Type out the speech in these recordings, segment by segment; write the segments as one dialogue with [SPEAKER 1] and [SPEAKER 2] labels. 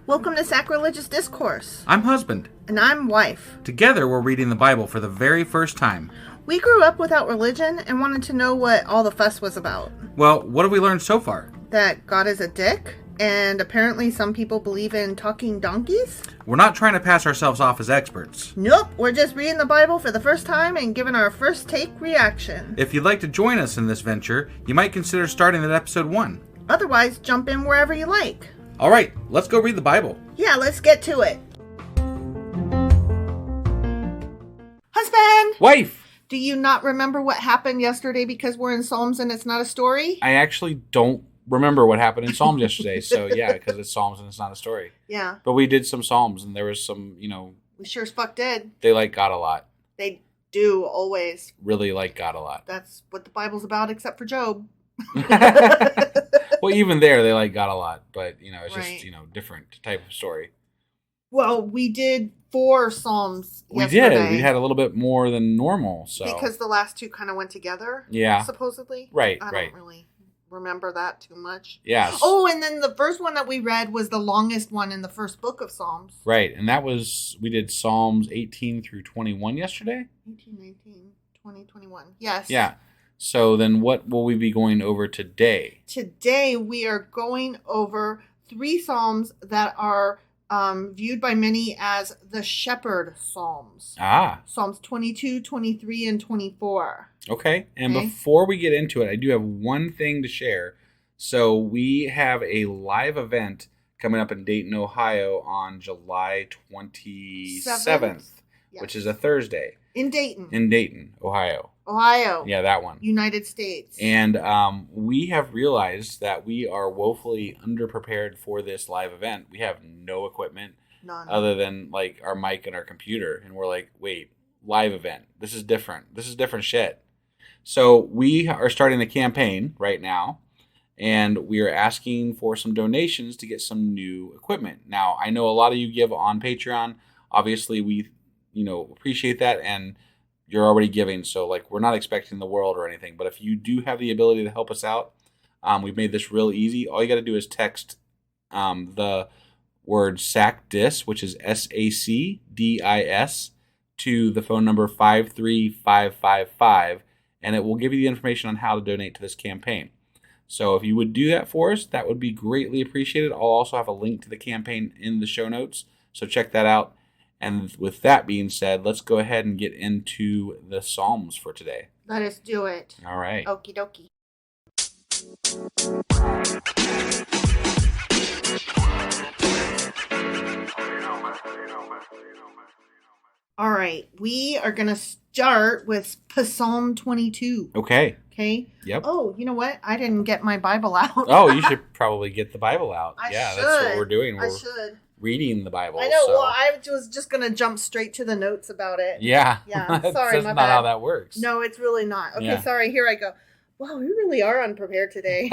[SPEAKER 1] Welcome to Sacrilegious Discourse.
[SPEAKER 2] I'm husband.
[SPEAKER 1] And I'm wife.
[SPEAKER 2] Together, we're reading the Bible for the very first time.
[SPEAKER 1] We grew up without religion and wanted to know what all the fuss was about.
[SPEAKER 2] Well, what have we learned so far?
[SPEAKER 1] That God is a dick, and apparently some people believe in talking donkeys?
[SPEAKER 2] We're not trying to pass ourselves off as experts.
[SPEAKER 1] Nope, we're just reading the Bible for the first time and giving our first take reaction.
[SPEAKER 2] If you'd like to join us in this venture, you might consider starting at episode 1.
[SPEAKER 1] Otherwise, jump in wherever you like.
[SPEAKER 2] All right, let's go read the Bible.
[SPEAKER 1] Yeah, let's get to it. Husband!
[SPEAKER 2] Wife!
[SPEAKER 1] Do you not remember what happened yesterday because we're in Psalms and it's not a story?
[SPEAKER 2] I actually don't remember what happened in Psalms yesterday, so yeah, because it's Psalms and it's not a story.
[SPEAKER 1] Yeah.
[SPEAKER 2] But we did some Psalms, and there was some,
[SPEAKER 1] We sure as fuck did.
[SPEAKER 2] they like God a lot.
[SPEAKER 1] They do, always.
[SPEAKER 2] Really like God a lot.
[SPEAKER 1] That's what the Bible's about, except for Job.
[SPEAKER 2] Well, even there, they like God a lot, but, it's
[SPEAKER 1] Right.
[SPEAKER 2] just, different type of story.
[SPEAKER 1] Well, we did 4 Psalms
[SPEAKER 2] We
[SPEAKER 1] yesterday.
[SPEAKER 2] did. We had a little bit more than normal, so.
[SPEAKER 1] Because the last 2 kind of went together.
[SPEAKER 2] Yeah.
[SPEAKER 1] Supposedly.
[SPEAKER 2] Right,
[SPEAKER 1] I
[SPEAKER 2] right.
[SPEAKER 1] don't really remember that too much.
[SPEAKER 2] Yes.
[SPEAKER 1] Oh, and then the first one that we read was the longest one in the first book of Psalms.
[SPEAKER 2] Right, and we did Psalms 18 through 21 yesterday?
[SPEAKER 1] 18, 19, 20, 21. Yes.
[SPEAKER 2] Yeah. So then what will we be going over today?
[SPEAKER 1] Today we are going over 3 Psalms that are viewed by many as the shepherd Psalms.
[SPEAKER 2] Ah.
[SPEAKER 1] Psalms 22, 23, and 24.
[SPEAKER 2] Okay. And
[SPEAKER 1] Okay.
[SPEAKER 2] before we get into it, I do have one thing to share. So we have a live event coming up in Dayton, Ohio on July 27th,
[SPEAKER 1] Yes.
[SPEAKER 2] which is a Thursday.
[SPEAKER 1] In Dayton.
[SPEAKER 2] In Dayton, Ohio.
[SPEAKER 1] Ohio.
[SPEAKER 2] Yeah, that one.
[SPEAKER 1] United States.
[SPEAKER 2] And we have realized that we are woefully underprepared for this live event. We have no equipment
[SPEAKER 1] None.
[SPEAKER 2] other than like our mic and our computer. And we're like, wait, live event. This is different. This is different shit. So we are starting the campaign right now. And we are asking for some donations to get some new equipment. Now, I know a lot of you give on Patreon. Obviously, we appreciate that. And you're already giving, so we're not expecting the world or anything. But if you do have the ability to help us out, we've made this real easy. All you got to do is text the word SACDIS, which is SACDIS, to the phone number 53555, and it will give you the information on how to donate to this campaign. So if you would do that for us, that would be greatly appreciated. I'll also have a link to the campaign in the show notes, so check that out. And with that being said, let's go ahead and get into the Psalms for today.
[SPEAKER 1] Let us do it.
[SPEAKER 2] All right.
[SPEAKER 1] Okie dokie. All right. We are going to start with Psalm 22.
[SPEAKER 2] Okay.
[SPEAKER 1] Okay?
[SPEAKER 2] Yep.
[SPEAKER 1] Oh, you know what? I didn't get my Bible out.
[SPEAKER 2] Oh, you should probably get the Bible out.
[SPEAKER 1] I
[SPEAKER 2] yeah,
[SPEAKER 1] should.
[SPEAKER 2] That's what we're doing.
[SPEAKER 1] I
[SPEAKER 2] We're
[SPEAKER 1] should.
[SPEAKER 2] reading the Bible.
[SPEAKER 1] I know.
[SPEAKER 2] So.
[SPEAKER 1] Well, I was just going to jump straight to the notes about it.
[SPEAKER 2] Yeah.
[SPEAKER 1] Yeah.
[SPEAKER 2] That's
[SPEAKER 1] Sorry, my
[SPEAKER 2] not
[SPEAKER 1] bad.
[SPEAKER 2] how that works.
[SPEAKER 1] No, it's really not. Okay,
[SPEAKER 2] Yeah.
[SPEAKER 1] sorry. Here I go. Wow, we really are unprepared today.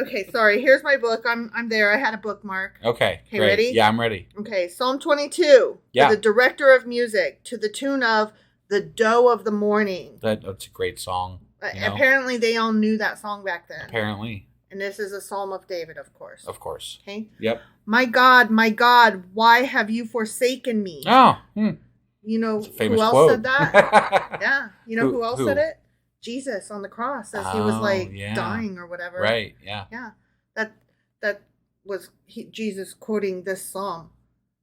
[SPEAKER 1] Okay, sorry. Here's my book. I'm there. I had a bookmark.
[SPEAKER 2] Okay.
[SPEAKER 1] Okay,
[SPEAKER 2] Great.
[SPEAKER 1] ready?
[SPEAKER 2] Yeah, I'm ready.
[SPEAKER 1] Okay, Psalm 22.
[SPEAKER 2] Yeah.
[SPEAKER 1] For the director of music, to the tune of The Doe of the Morning.
[SPEAKER 2] That's a great song.
[SPEAKER 1] Apparently, they all knew that song back then.
[SPEAKER 2] Apparently.
[SPEAKER 1] And this is a Psalm of David, of course.
[SPEAKER 2] Of course.
[SPEAKER 1] Okay.
[SPEAKER 2] Yep.
[SPEAKER 1] My God, why have you forsaken me?
[SPEAKER 2] Oh.
[SPEAKER 1] You know
[SPEAKER 2] That's a famous
[SPEAKER 1] who else
[SPEAKER 2] quote.
[SPEAKER 1] said that? Yeah. You know who else
[SPEAKER 2] who?
[SPEAKER 1] said it? Jesus on the cross as he was
[SPEAKER 2] yeah.
[SPEAKER 1] dying or whatever.
[SPEAKER 2] Right. Yeah.
[SPEAKER 1] Yeah. That was Jesus quoting this psalm.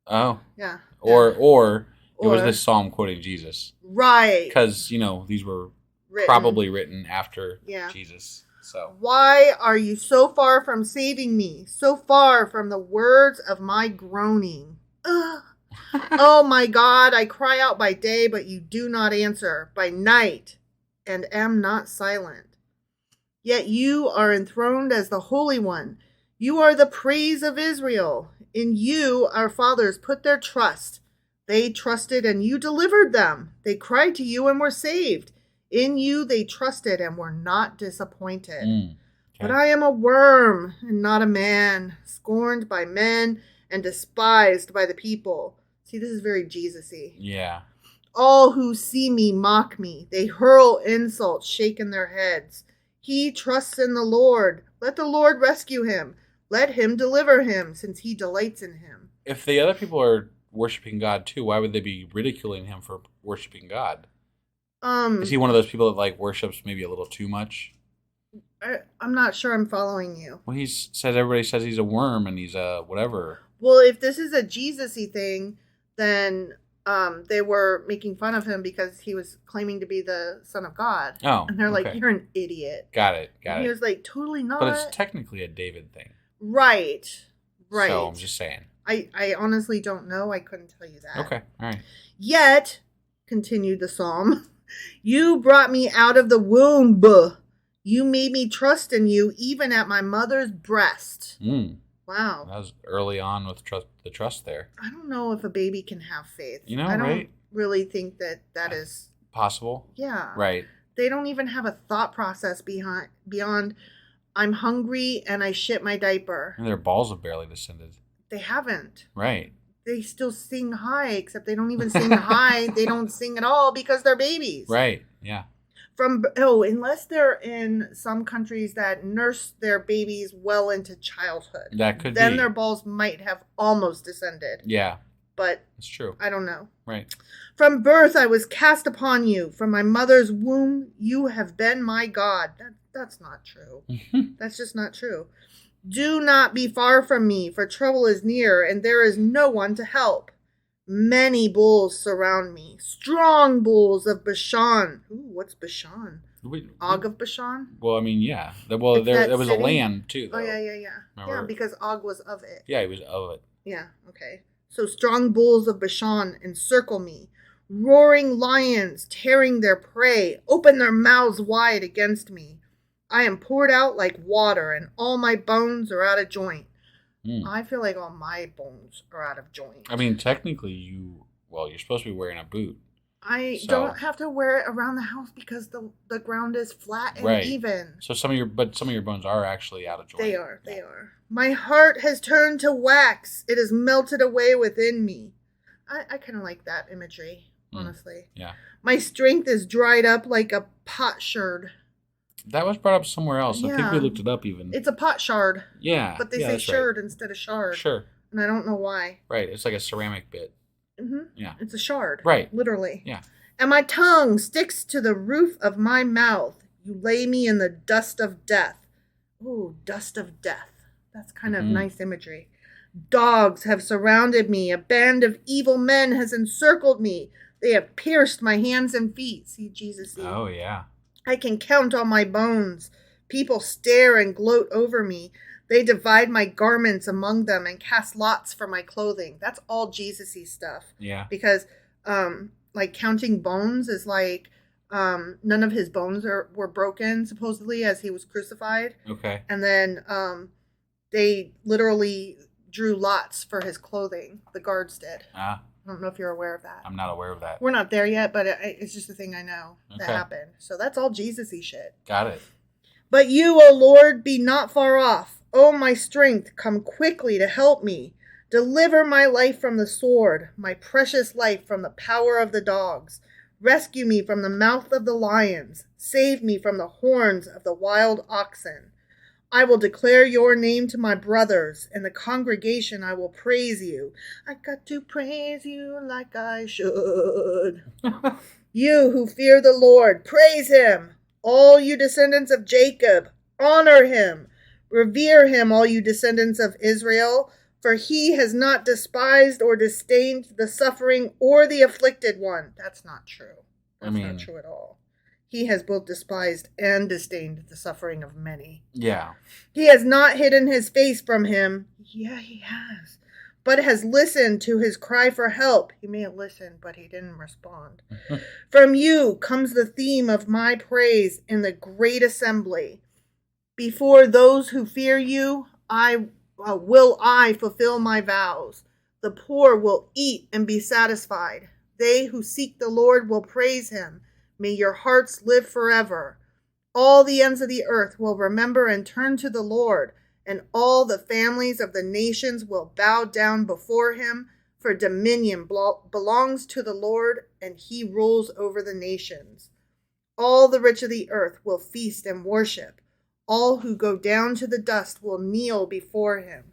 [SPEAKER 2] Oh.
[SPEAKER 1] Yeah.
[SPEAKER 2] Or it was
[SPEAKER 1] Or-
[SPEAKER 2] this psalm quoting Jesus.
[SPEAKER 1] Right.
[SPEAKER 2] Because, these were
[SPEAKER 1] Written.
[SPEAKER 2] probably written after
[SPEAKER 1] Yeah.
[SPEAKER 2] Jesus. So.
[SPEAKER 1] Why are you so far from saving me? So far from the words of my groaning. Ugh. Oh my God, I cry out by day, but you do not answer. By night, and am not silent. Yet you are enthroned as the Holy One. You are the praise of Israel. In you our fathers put their trust. They trusted and you delivered them. They cried to you and were saved. In you they trusted and were not disappointed.
[SPEAKER 2] Okay.
[SPEAKER 1] But I am a worm and not a man, scorned by men and despised by the people. See, this is very Jesus-y.
[SPEAKER 2] Yeah.
[SPEAKER 1] All who see me mock me. They hurl insults, shaking their heads. He trusts in the Lord. Let the Lord rescue him. Let him deliver him, since he delights in him.
[SPEAKER 2] If the other people are worshiping God too, why would they be ridiculing him for worshiping God? Is he one of those people that like worships maybe a little too much?
[SPEAKER 1] I'm not sure I'm following you.
[SPEAKER 2] Well, everybody says he's a worm and he's a whatever.
[SPEAKER 1] Well, if this is a Jesus-y thing, then they were making fun of him because he was claiming to be the Son of God.
[SPEAKER 2] Oh,
[SPEAKER 1] and they're
[SPEAKER 2] okay.
[SPEAKER 1] like, "You're an idiot."
[SPEAKER 2] Got it.
[SPEAKER 1] He was like, "Totally not."
[SPEAKER 2] But it's technically a David thing,
[SPEAKER 1] right?
[SPEAKER 2] So I'm just saying.
[SPEAKER 1] I honestly don't know. I couldn't tell you that.
[SPEAKER 2] Okay, all right.
[SPEAKER 1] Yet, continued the psalm, you brought me out of the womb. You made me trust in you even at my mother's breast. Wow.
[SPEAKER 2] That was early on with the trust there.
[SPEAKER 1] I don't know if a baby can have faith.
[SPEAKER 2] I don't
[SPEAKER 1] really think that is
[SPEAKER 2] possible.
[SPEAKER 1] Yeah.
[SPEAKER 2] Right.
[SPEAKER 1] They don't even have a thought process beyond I'm hungry and I shit my diaper.
[SPEAKER 2] And their balls have barely descended. They
[SPEAKER 1] haven't.
[SPEAKER 2] Right.
[SPEAKER 1] They still sing high, except they don't even sing high. They don't sing at all because they're babies.
[SPEAKER 2] Right. Yeah.
[SPEAKER 1] Unless they're in some countries that nurse their babies well into childhood.
[SPEAKER 2] That could
[SPEAKER 1] then their balls might have almost descended.
[SPEAKER 2] Yeah.
[SPEAKER 1] But
[SPEAKER 2] it's true.
[SPEAKER 1] I don't know.
[SPEAKER 2] Right.
[SPEAKER 1] From birth I was cast upon you. From my mother's womb you have been my God. That's not true. That's just not true. Do not be far from me, for trouble is near, and there is no one to help. Many bulls surround me, strong bulls of Bashan. Ooh, what's Bashan? Og of Bashan?
[SPEAKER 2] Well, I mean, yeah. There was a land, too, though.
[SPEAKER 1] Oh, yeah. Remember? Yeah, because Og was of it.
[SPEAKER 2] Yeah, he was of it.
[SPEAKER 1] Yeah, okay. So strong bulls of Bashan encircle me. Roaring lions, tearing their prey, open their mouths wide against me. I am poured out like water, and all my bones are out of joint. I feel like all my bones are out of joint.
[SPEAKER 2] I mean, technically, you're supposed to be wearing a boot.
[SPEAKER 1] I don't have to wear it around the house because the ground is flat and even.
[SPEAKER 2] So some of your bones are actually out of joint.
[SPEAKER 1] They are. My heart has turned to wax. It has melted away within me. I kind of like that imagery, honestly.
[SPEAKER 2] Yeah.
[SPEAKER 1] My strength is dried up like a potsherd.
[SPEAKER 2] That was brought up somewhere else. I think we looked it up even.
[SPEAKER 1] It's a pot shard.
[SPEAKER 2] Yeah.
[SPEAKER 1] But they say sherd instead of shard.
[SPEAKER 2] Sure.
[SPEAKER 1] And I don't know why.
[SPEAKER 2] Right. It's like a ceramic bit.
[SPEAKER 1] Mm-hmm.
[SPEAKER 2] Yeah.
[SPEAKER 1] It's a shard.
[SPEAKER 2] Right.
[SPEAKER 1] Literally.
[SPEAKER 2] Yeah.
[SPEAKER 1] And my tongue sticks to the roof of my mouth. You lay me in the dust of death. Ooh, dust of death. That's kind of nice imagery. Dogs have surrounded me. A band of evil men has encircled me. They have pierced my hands and feet. See, Jesus.
[SPEAKER 2] Oh, yeah. I
[SPEAKER 1] can count all my bones. People stare and gloat over me. They divide my garments among them and cast lots for my clothing. That's all Jesus-y stuff.
[SPEAKER 2] Yeah.
[SPEAKER 1] Because, like, counting bones is like, none of his bones were broken, supposedly, as he was crucified.
[SPEAKER 2] Okay.
[SPEAKER 1] And then they literally drew lots for his clothing. The guards did. I don't know if you're aware of that.
[SPEAKER 2] I'm not aware of that.
[SPEAKER 1] We're not there yet, but it's just a thing I know that happened. So that's all Jesus-y shit.
[SPEAKER 2] Got it.
[SPEAKER 1] But you, O Lord, be not far off. O my strength, come quickly to help me. Deliver my life from the sword, my precious life from the power of the dogs. Rescue me from the mouth of the lions. Save me from the horns of the wild oxen. I will declare your name to my brothers. In the congregation I will praise you. I got to praise you like I should. You who fear the Lord, praise him. All you descendants of Jacob, honor him. Revere him, all you descendants of Israel. For he has not despised or disdained the suffering or the afflicted one. That's not true. That's not true at all. He has both despised and disdained the suffering of many.
[SPEAKER 2] Yeah.
[SPEAKER 1] He has not hidden his face from him. Yeah, he has. But has listened to his cry for help. He may have listened, but he didn't respond. From you comes the theme of my praise in the great assembly. Before those who fear you, will I fulfill my vows. The poor will eat and be satisfied. They who seek the Lord will praise him. May your hearts live forever. All the ends of the earth will remember and turn to the Lord, and all the families of the nations will bow down before him, for dominion belongs to the Lord, and he rules over the nations. All the rich of the earth will feast and worship. All who go down to the dust will kneel before him.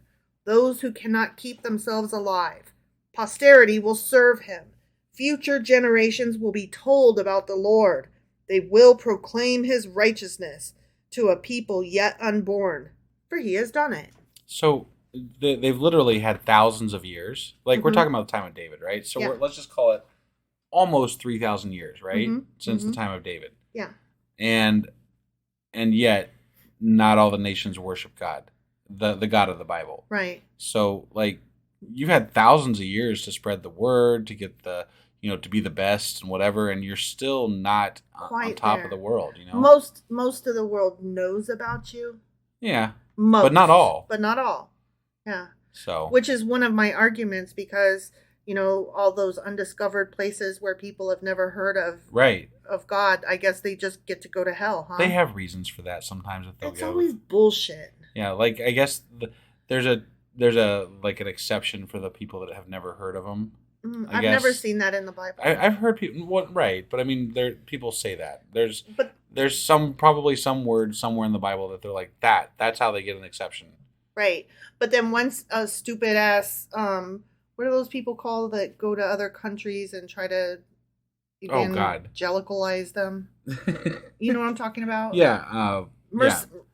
[SPEAKER 1] Those who cannot keep themselves alive. Posterity will serve him. Future generations will be told about the Lord. They will proclaim his righteousness to a people yet unborn, for he has done it.
[SPEAKER 2] So they've literally had thousands of years. Like, we're
[SPEAKER 1] Mhm.
[SPEAKER 2] talking about the time of David, right? So
[SPEAKER 1] Yeah.
[SPEAKER 2] let's just call it almost 3,000 years, right?
[SPEAKER 1] Mhm.
[SPEAKER 2] Since the
[SPEAKER 1] Mhm.
[SPEAKER 2] time of David.
[SPEAKER 1] Yeah.
[SPEAKER 2] And yet, not all the nations worship God, the God of the Bible.
[SPEAKER 1] Right.
[SPEAKER 2] So, like, you've had thousands of years to spread the word, to get the, to be the best and whatever, and you're still not on
[SPEAKER 1] Quite
[SPEAKER 2] top of
[SPEAKER 1] there.
[SPEAKER 2] the world,
[SPEAKER 1] Most of the world knows about you.
[SPEAKER 2] Yeah.
[SPEAKER 1] Most.
[SPEAKER 2] But not all.
[SPEAKER 1] But not all. Yeah.
[SPEAKER 2] So.
[SPEAKER 1] Which is one of my arguments because, all those undiscovered places where people have never heard of
[SPEAKER 2] Right.
[SPEAKER 1] of God, I guess they just get to go to hell, huh?
[SPEAKER 2] They have reasons for that sometimes that they'll
[SPEAKER 1] It's
[SPEAKER 2] go.
[SPEAKER 1] always bullshit.
[SPEAKER 2] Yeah, like, I guess there's a like an exception for the people that have never heard of them.
[SPEAKER 1] I've never seen that in the Bible.
[SPEAKER 2] I've heard people, right, but I mean, people say that. There's
[SPEAKER 1] But
[SPEAKER 2] probably some word somewhere in the Bible that they're like, that's how they get an exception.
[SPEAKER 1] right. But then once a stupid ass, what are those people called that go to other countries and try to evangelicalize them? You know what I'm talking about?
[SPEAKER 2] Yeah.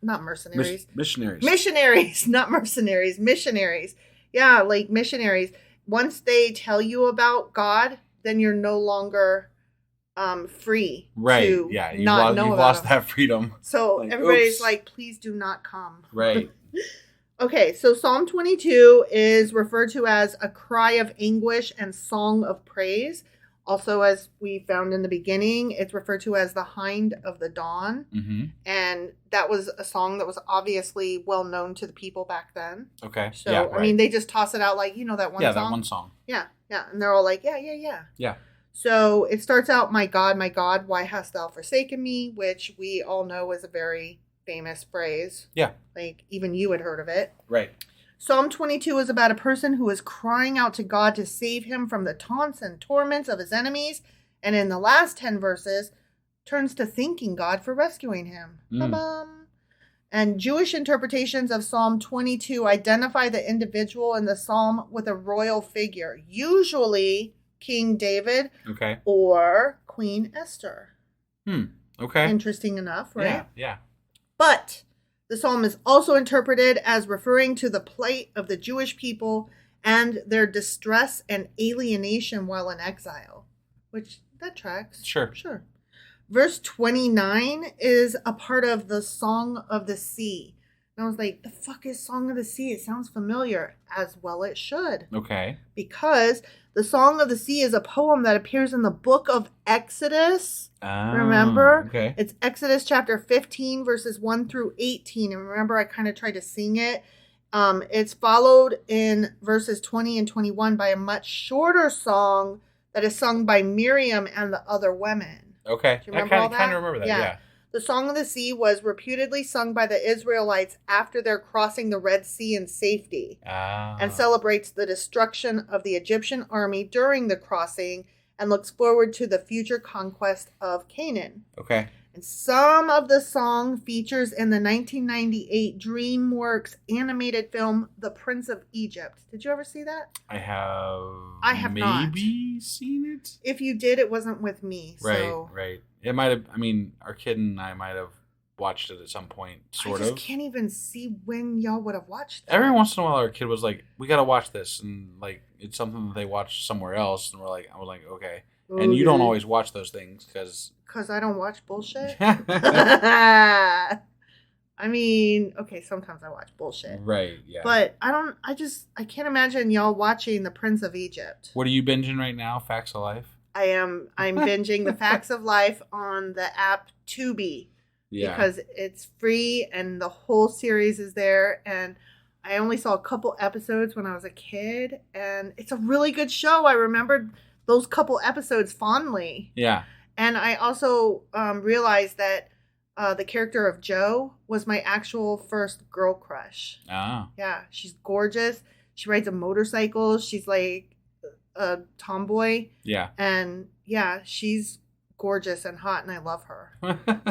[SPEAKER 1] Not mercenaries.
[SPEAKER 2] Missionaries.
[SPEAKER 1] Missionaries, not mercenaries. Missionaries. Yeah, like missionaries. Once they tell you about God, then you're no longer free to
[SPEAKER 2] you've
[SPEAKER 1] not know
[SPEAKER 2] you've
[SPEAKER 1] about
[SPEAKER 2] lost
[SPEAKER 1] him.
[SPEAKER 2] that freedom.
[SPEAKER 1] So
[SPEAKER 2] Like,
[SPEAKER 1] everybody's
[SPEAKER 2] oops.
[SPEAKER 1] like, please do not come.
[SPEAKER 2] Right.
[SPEAKER 1] Okay, so Psalm 22 is referred to as a cry of anguish and song of praise. Also, as we found in the beginning, it's referred to as the hind of the dawn.
[SPEAKER 2] Mm-hmm.
[SPEAKER 1] And that was a song that was obviously well known to the people back then.
[SPEAKER 2] Okay.
[SPEAKER 1] So,
[SPEAKER 2] yeah, right.
[SPEAKER 1] I mean, they just toss it out like, that one song?
[SPEAKER 2] Yeah, that one song.
[SPEAKER 1] Yeah. And they're all like, yeah.
[SPEAKER 2] Yeah.
[SPEAKER 1] So it starts out, my God, why hast thou forsaken me? Which we all know is a very famous phrase.
[SPEAKER 2] Yeah.
[SPEAKER 1] Like, even you had heard of it.
[SPEAKER 2] Right.
[SPEAKER 1] Psalm 22 is about a person who is crying out to God to save him from the taunts and torments of his enemies. And in the last 10 verses, turns to thanking God for rescuing him. Ba-bum. And Jewish interpretations of Psalm 22 identify the individual in the psalm with a royal figure, usually King David or Queen Esther.
[SPEAKER 2] Okay.
[SPEAKER 1] Interesting enough, right?
[SPEAKER 2] Yeah.
[SPEAKER 1] But the psalm is also interpreted as referring to the plight of the Jewish people and their distress and alienation while in exile, which that tracks.
[SPEAKER 2] Sure.
[SPEAKER 1] Verse 29 is a part of the Song of the Sea. And I was like, the fuck is Song of the Sea? It sounds familiar. As well it should.
[SPEAKER 2] Okay.
[SPEAKER 1] Because the Song of the Sea is a poem that appears in the book of Exodus. Remember?
[SPEAKER 2] Okay.
[SPEAKER 1] It's Exodus chapter 15, verses 1 through 18. And remember, I kind of tried to sing it. It's followed in verses 20 and 21 by a much shorter song that is sung by Miriam and the other women.
[SPEAKER 2] Okay.
[SPEAKER 1] Do you remember all that?
[SPEAKER 2] I kind of remember that, yeah.
[SPEAKER 1] The Song of the Sea was reputedly sung by the Israelites after their crossing the Red Sea in safety and celebrates the destruction of the Egyptian army during the crossing and looks forward to the future conquest of Canaan.
[SPEAKER 2] Okay.
[SPEAKER 1] And some of the song features in the 1998 DreamWorks animated film The Prince of Egypt. Did you ever see that?
[SPEAKER 2] I have maybe seen it.
[SPEAKER 1] If you did, it wasn't with me.
[SPEAKER 2] Right. It might have, our kid and I might have watched it at some point, sort of.
[SPEAKER 1] I just can't even see when y'all would have watched it.
[SPEAKER 2] Every once in a while, our kid was like, we got to watch this. And, like, it's something that they watched somewhere else. And I was like, okay. And you don't always watch those things because I
[SPEAKER 1] don't watch bullshit? Okay, sometimes I watch bullshit.
[SPEAKER 2] Right, yeah.
[SPEAKER 1] But I can't imagine y'all watching The Prince of Egypt.
[SPEAKER 2] What are you binging right now? Facts of Life?
[SPEAKER 1] I'm binging The Facts of Life on the app Tubi. Yeah. Because it's free and the whole series is there. And I only saw a couple episodes when I was a kid. And it's a really good show. I remembered those couple episodes fondly.
[SPEAKER 2] Yeah.
[SPEAKER 1] And I also realized that the character of Jo was my actual first girl crush.
[SPEAKER 2] Oh.
[SPEAKER 1] Yeah, she's gorgeous. She rides a motorcycle. She's like a tomboy.
[SPEAKER 2] Yeah.
[SPEAKER 1] And yeah, she's gorgeous and hot, and I love her.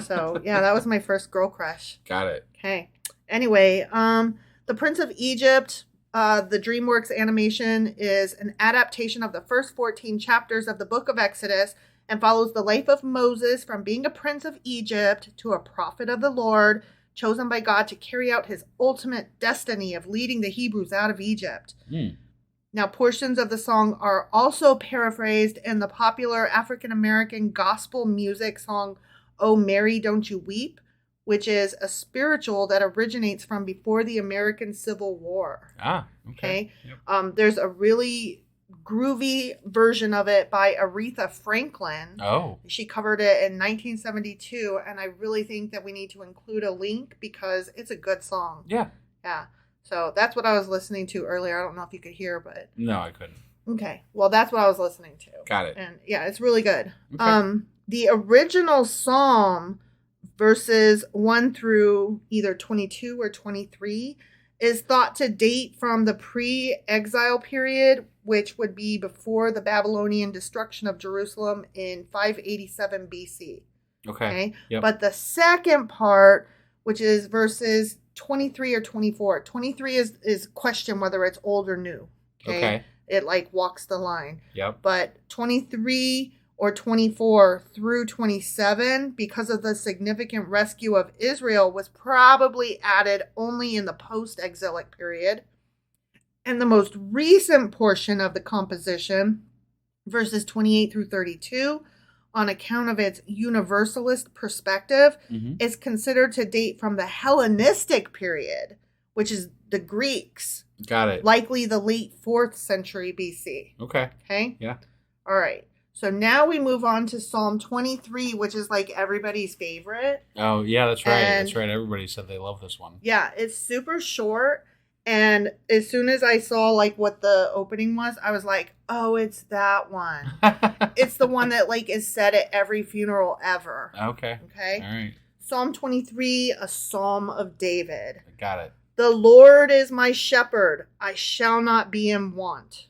[SPEAKER 1] So, yeah, that was my first girl crush.
[SPEAKER 2] Got it.
[SPEAKER 1] Okay. Anyway, The Prince of Egypt, the DreamWorks animation, is an adaptation of the first 14 chapters of the book of Exodus and follows the life of Moses from being a prince of Egypt to a prophet of the Lord, chosen by God to carry out his ultimate destiny of leading the Hebrews out of Egypt. Now, portions of the song are also paraphrased in the popular African-American gospel music song, "Oh Mary, Don't You Weep," which is a spiritual that originates from before the American Civil War.
[SPEAKER 2] Okay.
[SPEAKER 1] Yep. There's a really groovy version of it by Aretha Franklin.
[SPEAKER 2] Oh.
[SPEAKER 1] She covered it in 1972, and I really think that we need to include a link because it's a good song.
[SPEAKER 2] Yeah.
[SPEAKER 1] Yeah. So that's what I was listening to earlier. I don't know if you could hear, but...
[SPEAKER 2] No, I couldn't.
[SPEAKER 1] Okay. Well, that's what I was listening to.
[SPEAKER 2] Got it.
[SPEAKER 1] And yeah, it's really good.
[SPEAKER 2] Okay.
[SPEAKER 1] The original psalm, verses 1 through either 22 or 23, is thought to date from the pre-exile period, which would be before the Babylonian destruction of Jerusalem in 587 BC.
[SPEAKER 2] Okay. Yep.
[SPEAKER 1] But the second part, which is verses 23 or 24. 23 is question whether it's old or new. Okay. It like walks the line.
[SPEAKER 2] Yep.
[SPEAKER 1] But 23 or 24 through 27, because of the significant rescue of Israel, was probably added only in the post-exilic period. And the most recent portion of the composition, verses 28 through 32, on account of its universalist perspective, is considered to date from the Hellenistic period, which is the Greeks.
[SPEAKER 2] Got it.
[SPEAKER 1] Likely the late 4th century BC.
[SPEAKER 2] Okay.
[SPEAKER 1] Okay?
[SPEAKER 2] Yeah.
[SPEAKER 1] All right. So now we move on to Psalm 23, which is like everybody's favorite.
[SPEAKER 2] Oh, yeah, that's right. That's right. Everybody said they love this one.
[SPEAKER 1] Yeah, it's super short. And as soon as I saw like what the opening was, I was like, oh, it's that one. It's the one that like is said at every funeral ever.
[SPEAKER 2] Okay.
[SPEAKER 1] Okay.
[SPEAKER 2] All right.
[SPEAKER 1] Psalm 23, a psalm of David.
[SPEAKER 2] Got it.
[SPEAKER 1] The Lord is my shepherd. I shall not be in want.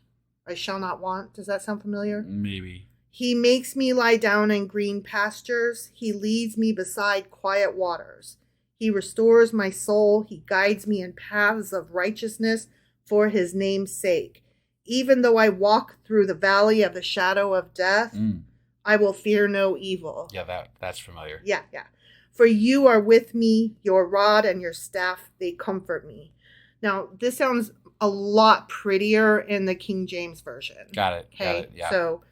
[SPEAKER 1] I shall not want. Does that sound familiar?
[SPEAKER 2] Maybe.
[SPEAKER 1] He makes me lie down in green pastures. He leads me beside quiet waters. He restores my soul. He guides me in paths of righteousness for his name's sake. Even though I walk through the valley of the shadow of death, I will fear no evil.
[SPEAKER 2] Yeah, that's familiar.
[SPEAKER 1] Yeah. For you are with me, your rod and your staff, they comfort me. Now, this sounds a lot prettier in the King James Version.
[SPEAKER 2] Got it.
[SPEAKER 1] Okay,
[SPEAKER 2] Got it. Yeah.
[SPEAKER 1] So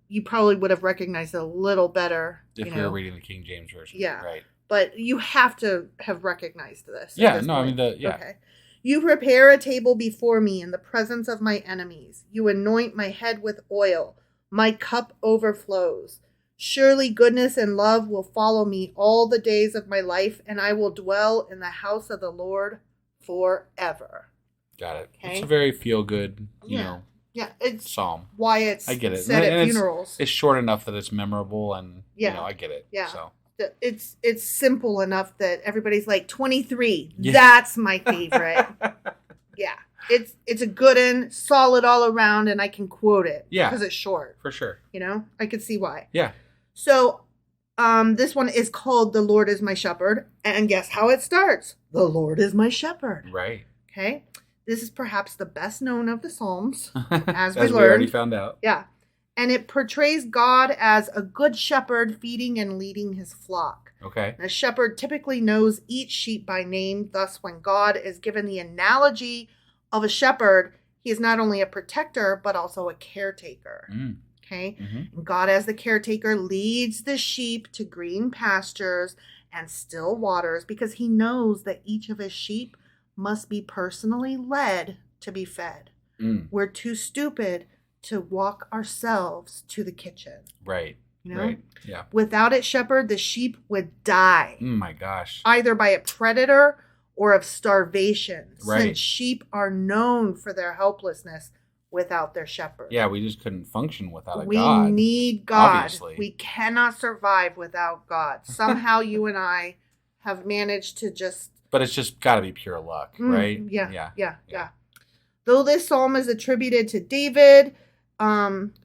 [SPEAKER 1] you probably would have recognized it a little better.
[SPEAKER 2] If we were reading the King James Version.
[SPEAKER 1] Yeah.
[SPEAKER 2] Right.
[SPEAKER 1] But you have to have recognized this.
[SPEAKER 2] Yeah, no, point. I mean,
[SPEAKER 1] Okay. You prepare a table before me in the presence of my enemies. You anoint my head with oil. My cup overflows. Surely goodness and love will follow me all the days of my life, and I will dwell in the house of the Lord forever.
[SPEAKER 2] Got it.
[SPEAKER 1] Okay?
[SPEAKER 2] It's a very feel-good, you know,
[SPEAKER 1] it's
[SPEAKER 2] psalm.
[SPEAKER 1] Why it's
[SPEAKER 2] I get it.
[SPEAKER 1] said
[SPEAKER 2] and
[SPEAKER 1] at funerals.
[SPEAKER 2] It's short enough that it's memorable, and, you know, I get it.
[SPEAKER 1] Yeah.
[SPEAKER 2] So.
[SPEAKER 1] It's simple enough that everybody's like 23. Yeah. That's my favorite. Yeah. It's a good one, solid all around, and I can quote it.
[SPEAKER 2] Yeah.
[SPEAKER 1] Because it's short.
[SPEAKER 2] For sure.
[SPEAKER 1] You know? I could see why.
[SPEAKER 2] Yeah.
[SPEAKER 1] So, this one is called The Lord is My Shepherd. And guess how it starts? The Lord is my shepherd.
[SPEAKER 2] Right.
[SPEAKER 1] Okay? This is perhaps the best known of the Psalms, as
[SPEAKER 2] we
[SPEAKER 1] learned.
[SPEAKER 2] already found out.
[SPEAKER 1] Yeah. And it portrays God as a good shepherd feeding and leading his flock.
[SPEAKER 2] Okay.
[SPEAKER 1] A shepherd typically knows each sheep by name. Thus, when God is given the analogy of a shepherd, he is not only a protector, but also a caretaker. Okay?
[SPEAKER 2] Mm-hmm.
[SPEAKER 1] And God, as the caretaker, leads the sheep to green pastures and still waters because he knows that each of his sheep must be personally led to be fed. We're too stupid to walk ourselves to the kitchen.
[SPEAKER 2] Right.
[SPEAKER 1] You know?
[SPEAKER 2] Right. Yeah.
[SPEAKER 1] Without its shepherd, the sheep would die.
[SPEAKER 2] My gosh.
[SPEAKER 1] Either by a predator or of starvation.
[SPEAKER 2] Right.
[SPEAKER 1] Since sheep are known for their helplessness without their shepherd.
[SPEAKER 2] Yeah, we just couldn't function without a God.
[SPEAKER 1] We need God.
[SPEAKER 2] Obviously.
[SPEAKER 1] We cannot survive without God. Somehow you and I have managed to just...
[SPEAKER 2] But it's just got to be pure luck, right?
[SPEAKER 1] Yeah. Though this psalm is attributed to David,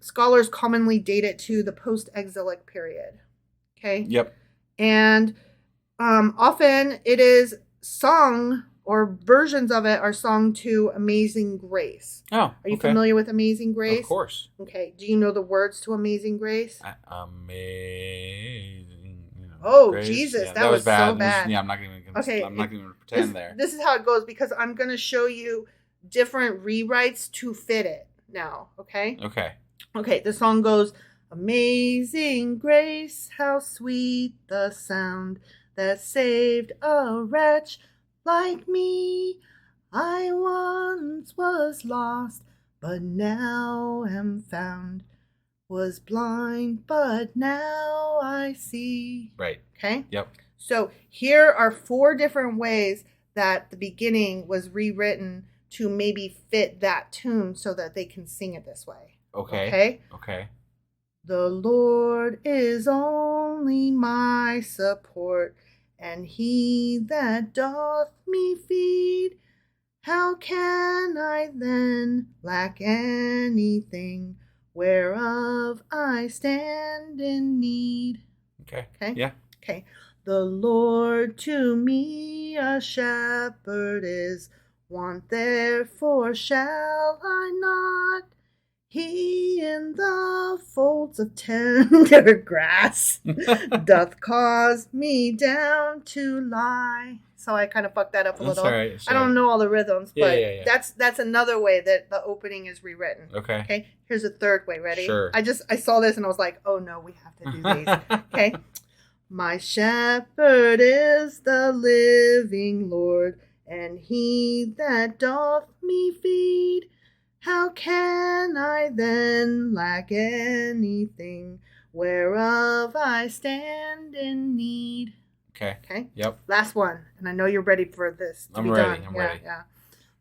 [SPEAKER 1] scholars commonly date it to the post-exilic period. Okay?
[SPEAKER 2] Yep.
[SPEAKER 1] And often it is sung, or versions of it are sung to Amazing Grace.
[SPEAKER 2] Oh,
[SPEAKER 1] Are you familiar with Amazing Grace?
[SPEAKER 2] Of course.
[SPEAKER 1] Okay. Do you know the words to Amazing Grace?
[SPEAKER 2] Amazing.
[SPEAKER 1] Oh,
[SPEAKER 2] Grace.
[SPEAKER 1] Jesus.
[SPEAKER 2] Yeah,
[SPEAKER 1] that was
[SPEAKER 2] bad.
[SPEAKER 1] so bad.
[SPEAKER 2] I'm not even going to pretend there.
[SPEAKER 1] This is how it goes, because I'm going to show you different rewrites to fit it now. Okay?
[SPEAKER 2] Okay.
[SPEAKER 1] Okay. The song goes, Amazing Grace, how sweet the sound that saved a wretch like me. I once was lost, but now am found. Was blind, but now I see.
[SPEAKER 2] Right.
[SPEAKER 1] Okay?
[SPEAKER 2] Yep.
[SPEAKER 1] So here are 4 different ways that the beginning was rewritten to maybe fit that tune so that they can sing it this way.
[SPEAKER 2] Okay.
[SPEAKER 1] The Lord is only my support, and he that doth me feed. How can I then lack anything whereof I stand in need?
[SPEAKER 2] Okay.
[SPEAKER 1] Yeah. Okay. The Lord to me a shepherd is, want therefore shall I not. He in the folds of tender grass doth cause me down to lie. So I kind of fucked that up a little.
[SPEAKER 2] Right,
[SPEAKER 1] I don't know all the rhythms, but
[SPEAKER 2] yeah.
[SPEAKER 1] that's another way that the opening is rewritten.
[SPEAKER 2] Okay.
[SPEAKER 1] Here's a third way. Ready?
[SPEAKER 2] Sure.
[SPEAKER 1] I saw this and I was like, oh no, we have to do these. Okay. My shepherd is the living Lord, and he that doth me feed. How can I then lack anything whereof I stand in need? Okay.
[SPEAKER 2] Yep.
[SPEAKER 1] Last one, and I know you're ready for this to be
[SPEAKER 2] ready.
[SPEAKER 1] done.
[SPEAKER 2] I'm ready.
[SPEAKER 1] Yeah.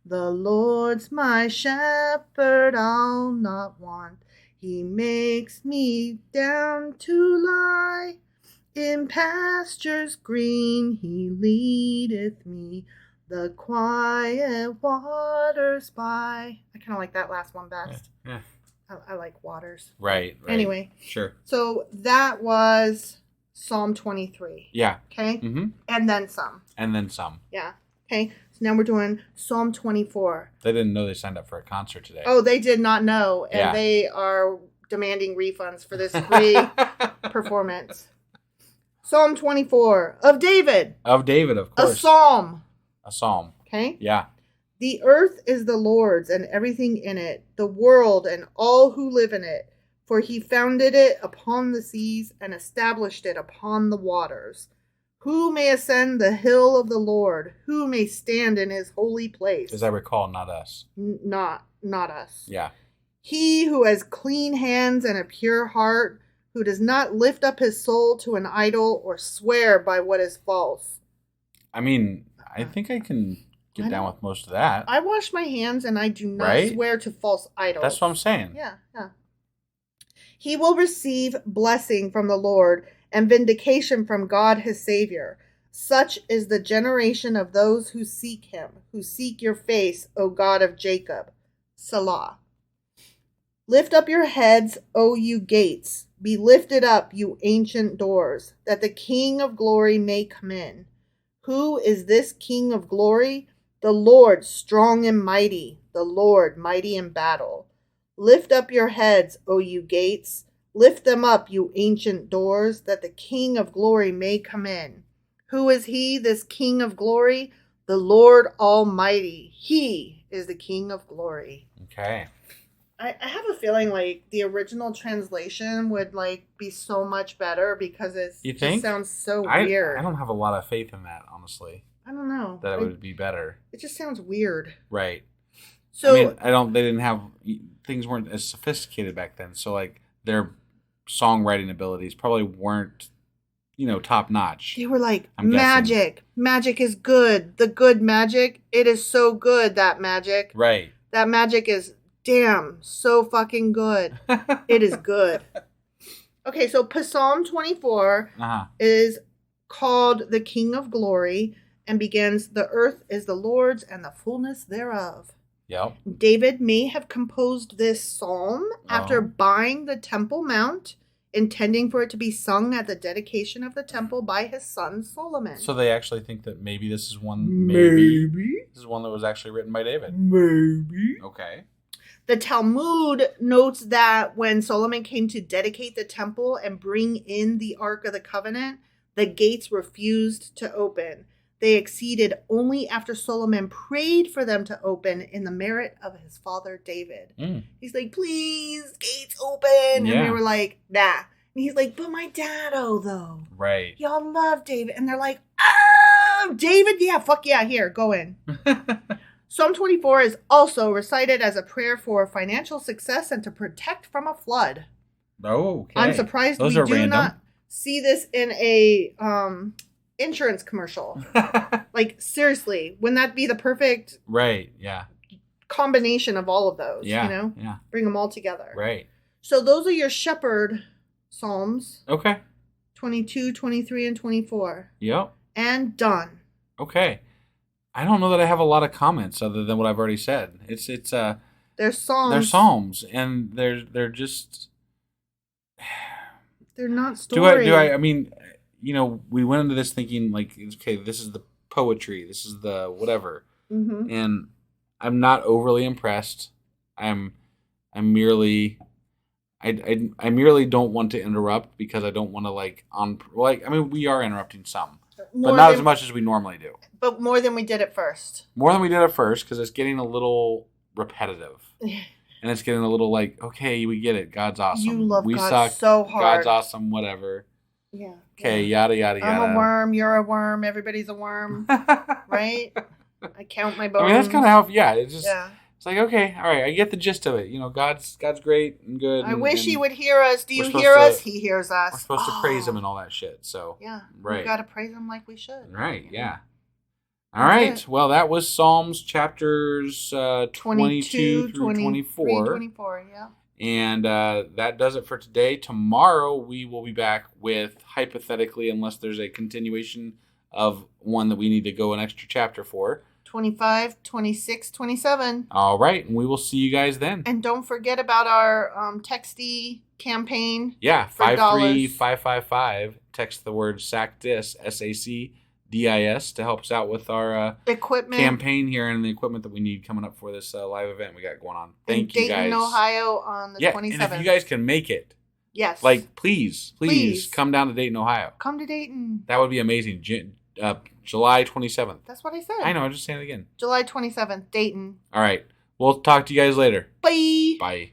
[SPEAKER 1] The Lord's my shepherd, I'll not want. He makes me down to lie. In pastures green he leadeth me, the quiet waters by. I kind of like that last one best.
[SPEAKER 2] Yeah.
[SPEAKER 1] I like waters.
[SPEAKER 2] Right.
[SPEAKER 1] Anyway.
[SPEAKER 2] Sure.
[SPEAKER 1] So that was Psalm 23.
[SPEAKER 2] Yeah.
[SPEAKER 1] Okay?
[SPEAKER 2] Mm-hmm.
[SPEAKER 1] And then some.
[SPEAKER 2] Yeah.
[SPEAKER 1] Okay? So now we're doing Psalm 24.
[SPEAKER 2] They didn't know they signed up for a concert today.
[SPEAKER 1] Oh, they did not know. And they are demanding refunds for this free performance. Psalm 24 of David.
[SPEAKER 2] Of David, of course.
[SPEAKER 1] A psalm. Okay?
[SPEAKER 2] Yeah.
[SPEAKER 1] The earth is the Lord's and everything in it, the world and all who live in it. For he founded it upon the seas and established it upon the waters. Who may ascend the hill of the Lord? Who may stand in his holy place?
[SPEAKER 2] As I recall, not us.
[SPEAKER 1] Not us.
[SPEAKER 2] Yeah.
[SPEAKER 1] He who has clean hands and a pure heart, who does not lift up his soul to an idol or swear by what is false.
[SPEAKER 2] I mean, I think I can get down with most of that.
[SPEAKER 1] I wash my hands and I do not swear to false idols.
[SPEAKER 2] That's what I'm saying.
[SPEAKER 1] Yeah. He will receive blessing from the Lord and vindication from God his Savior. Such is the generation of those who seek him, who seek your face, O God of Jacob. Salah. Lift up your heads, O you gates. Be lifted up, you ancient doors, that the King of glory may come in. Who is this King of glory? The Lord strong and mighty, the Lord mighty in battle. Lift up your heads, O you gates. Lift them up, you ancient doors, that the King of glory may come in. Who is he, this King of glory? The Lord Almighty. He is the King of glory.
[SPEAKER 2] Okay.
[SPEAKER 1] I have a feeling like the original translation would like be so much better because it just sounds so weird.
[SPEAKER 2] I don't have a lot of faith in that, honestly.
[SPEAKER 1] I don't know.
[SPEAKER 2] That it would be better.
[SPEAKER 1] It just sounds weird.
[SPEAKER 2] Right.
[SPEAKER 1] So
[SPEAKER 2] I mean, they didn't have, things weren't as sophisticated back then. So like their songwriting abilities probably weren't, top notch.
[SPEAKER 1] They were like, magic. Magic is good. The good magic. It is so good, that magic.
[SPEAKER 2] Right.
[SPEAKER 1] That magic is damn so fucking good. It is good. Okay, so Psalm 24 is called the King of Glory and begins, the earth is the Lord's and the fullness thereof.
[SPEAKER 2] Yep.
[SPEAKER 1] David may have composed this psalm after buying the Temple Mount, intending for it to be sung at the dedication of the temple by his son Solomon.
[SPEAKER 2] So they actually think that maybe this is one. Maybe this is one that was actually written by David.
[SPEAKER 1] Maybe.
[SPEAKER 2] Okay.
[SPEAKER 1] The Talmud notes that when Solomon came to dedicate the temple and bring in the Ark of the Covenant, the gates refused to open. They acceded only after Solomon prayed for them to open in the merit of his father David. He's like, please, gates open. Yeah. And they were like, nah. And he's like, but my daddo, though.
[SPEAKER 2] Right.
[SPEAKER 1] Y'all love David. And they're like, oh, David? Yeah, fuck yeah, here, go in. Psalm 24 is also recited as a prayer for financial success and to protect from a flood.
[SPEAKER 2] Oh, okay.
[SPEAKER 1] I'm surprised we do not see this in a insurance commercial. Like, seriously, wouldn't that be the perfect combination of all of those?
[SPEAKER 2] Yeah.
[SPEAKER 1] Bring them all together.
[SPEAKER 2] Right.
[SPEAKER 1] So those are your shepherd psalms.
[SPEAKER 2] Okay.
[SPEAKER 1] 22, 23, and 24.
[SPEAKER 2] Yep.
[SPEAKER 1] And done.
[SPEAKER 2] Okay. I don't know that I have a lot of comments other than what I've already said.
[SPEAKER 1] They're psalms.
[SPEAKER 2] They're psalms, and they're just.
[SPEAKER 1] They're not story.
[SPEAKER 2] I mean, we went into this thinking like, okay, this is the poetry, this is the whatever, and I'm not overly impressed. I merely don't want to interrupt because I don't want to we are interrupting some, but not as much as we normally do.
[SPEAKER 1] But more than we did at first.
[SPEAKER 2] More than we did at first because it's getting a little repetitive. And it's getting a little like, okay, we get it. God's awesome.
[SPEAKER 1] You love
[SPEAKER 2] we
[SPEAKER 1] God
[SPEAKER 2] suck.
[SPEAKER 1] So hard.
[SPEAKER 2] God's awesome, whatever.
[SPEAKER 1] Yeah.
[SPEAKER 2] Okay, yada, yada, yada.
[SPEAKER 1] I'm a worm. You're a worm. Everybody's a worm. Right? I count my bones.
[SPEAKER 2] I mean, that's kind of how, it's just, it's like, okay, all right, I get the gist of it. God's great and good.
[SPEAKER 1] I wish he would hear us. Do you hear us? He hears us.
[SPEAKER 2] We're supposed to praise him and all that shit, so.
[SPEAKER 1] Yeah.
[SPEAKER 2] Right.
[SPEAKER 1] We've got to praise him like we should.
[SPEAKER 2] Right, yeah. All right. Well, that was Psalms chapters 22 through 24.
[SPEAKER 1] 24, yeah.
[SPEAKER 2] And that does it for today. Tomorrow, we will be back with, hypothetically, unless there's a continuation of one that we need to go an extra chapter for. 25, 26, 27. All right. And we will see you guys then. And don't forget about our Texty campaign. Yeah. 53555. Text the word SACDIS, SACDIS, to help us out with our equipment campaign here and the equipment that we need coming up for this live event we got going on. Thank you guys. Dayton, Ohio on the 27th. And if you guys can make it. Yes. Please come down to Dayton, Ohio. Come to Dayton. That would be amazing. July 27th. That's what I said. I know. I'm just saying it again. July 27th, Dayton. All right. We'll talk to you guys later. Bye. Bye.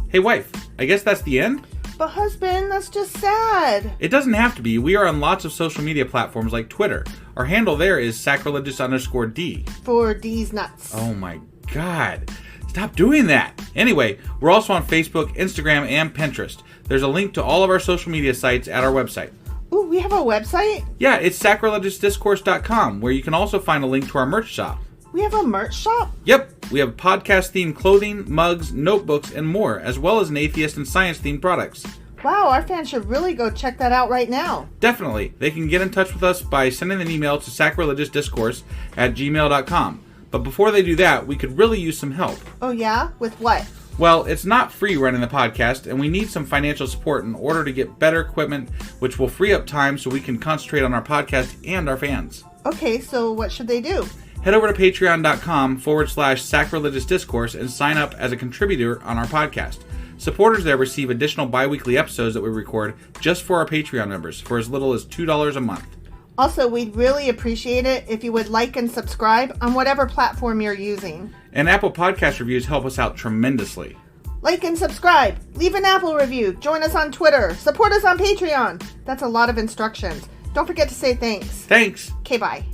[SPEAKER 2] Hey, wife. I guess that's the end? But husband, that's just sad. It doesn't have to be. We are on lots of social media platforms like Twitter. Our handle there is sacrilegious_D. For D's nuts. Oh my God. Stop doing that. Anyway, we're also on Facebook, Instagram, and Pinterest. There's a link to all of our social media sites at our website. Ooh, we have a website? Yeah, it's sacrilegiousdiscourse.com, where you can also find a link to our merch shop. We have a merch shop? Yep. We have podcast-themed clothing, mugs, notebooks, and more, as well as an atheist and science-themed products. Wow, our fans should really go check that out right now. Definitely. They can get in touch with us by sending an email to sacrilegiousdiscourse@gmail.com. But before they do that, we could really use some help. Oh yeah? With what? Well, it's not free running the podcast, and we need some financial support in order to get better equipment, which will free up time so we can concentrate on our podcast and our fans. Okay, so what should they do? Head over to patreon.com/sacrilegiousdiscourse and sign up as a contributor on our podcast. Supporters there receive additional bi-weekly episodes that we record just for our Patreon members for as little as $2 a month. Also, we'd really appreciate it if you would like and subscribe on whatever platform you're using. And Apple Podcast reviews help us out tremendously. Like and subscribe. Leave an Apple review. Join us on Twitter. Support us on Patreon. That's a lot of instructions. Don't forget to say thanks. Thanks. Okay, bye.